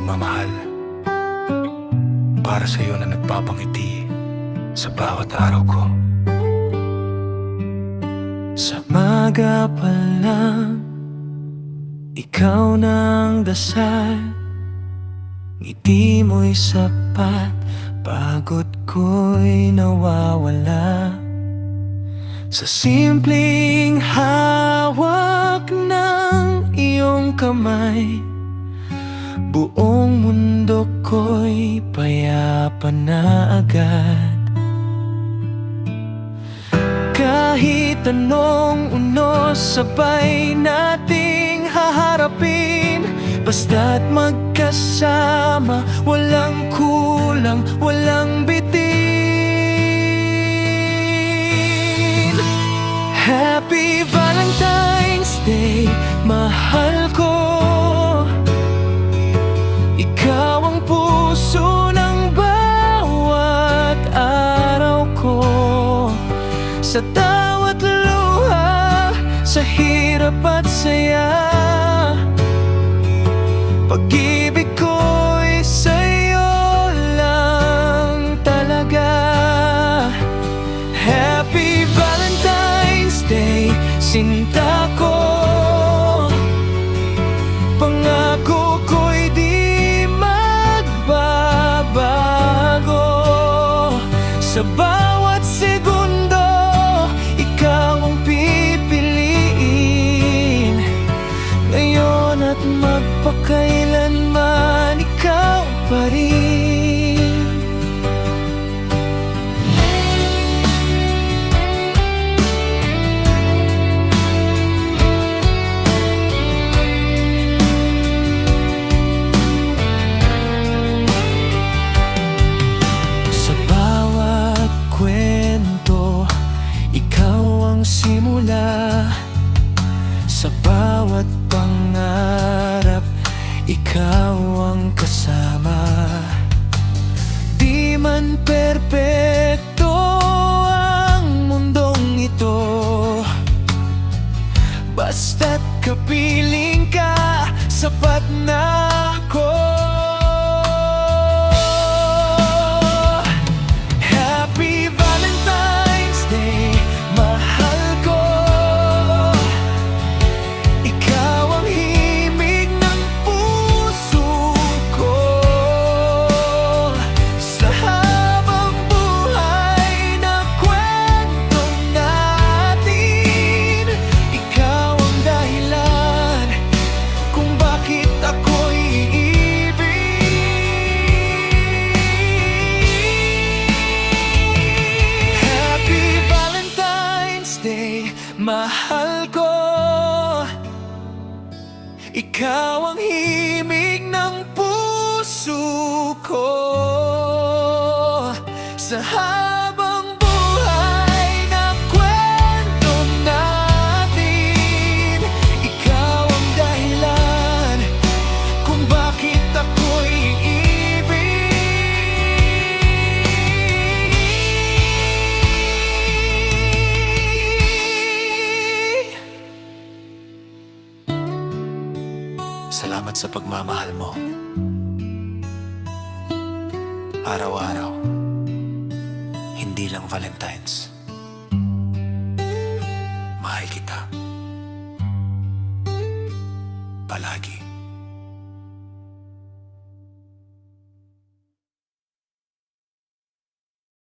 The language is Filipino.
pagmamahal para sa iyo na nagpapangiti sa bawat araw ko. Sa maga pa lang, ikaw nang dasal. Ngiti mo'y sapat, pagod ko'y nawawala. Sa simpleng hawak ng iyong kamay, buong mundo ko'y payapa na agad. Kahit anong unos, sabay nating haharapin. Basta't magkasama, walang kulang, walang bitin. Happy Valentine's Day, mahal ko. Ikaw ang puso ng bawat araw ko. Sa bawat luha, sa hirap at saya, pag-ibig ko'y sa'yo lang talaga. Happy Valentine's Day, sinta ko. Pangako ko'y di magbabago. Sa bawat segundo, ikaw ang pipiliin. Ngayon at magpakailanman, ikaw pa rin. Sa bawat kwento, ikaw ang simula. Sa bawat pangarap, ikaw ang kasama. Di man perpekto ang mundong ito, basta't kapiling ka, sapat na ako. Happy Valentine's Day, mahal ko. Ikaw ang himig ng puso ko. Sa habang buhay na kwentong natin, ikaw ang dahilan kung bakit ako'y iibig. Happy Valentine's Day, mahal ko. Ikaw ang himig ng puso ko. Sa habang buhay na kwento natin, ikaw ang dahilan kung bakit ako'y iibig. Salamat sa pagmamahal mo. Araw-araw, hindi lang Valentine's. Mahal kita palagi.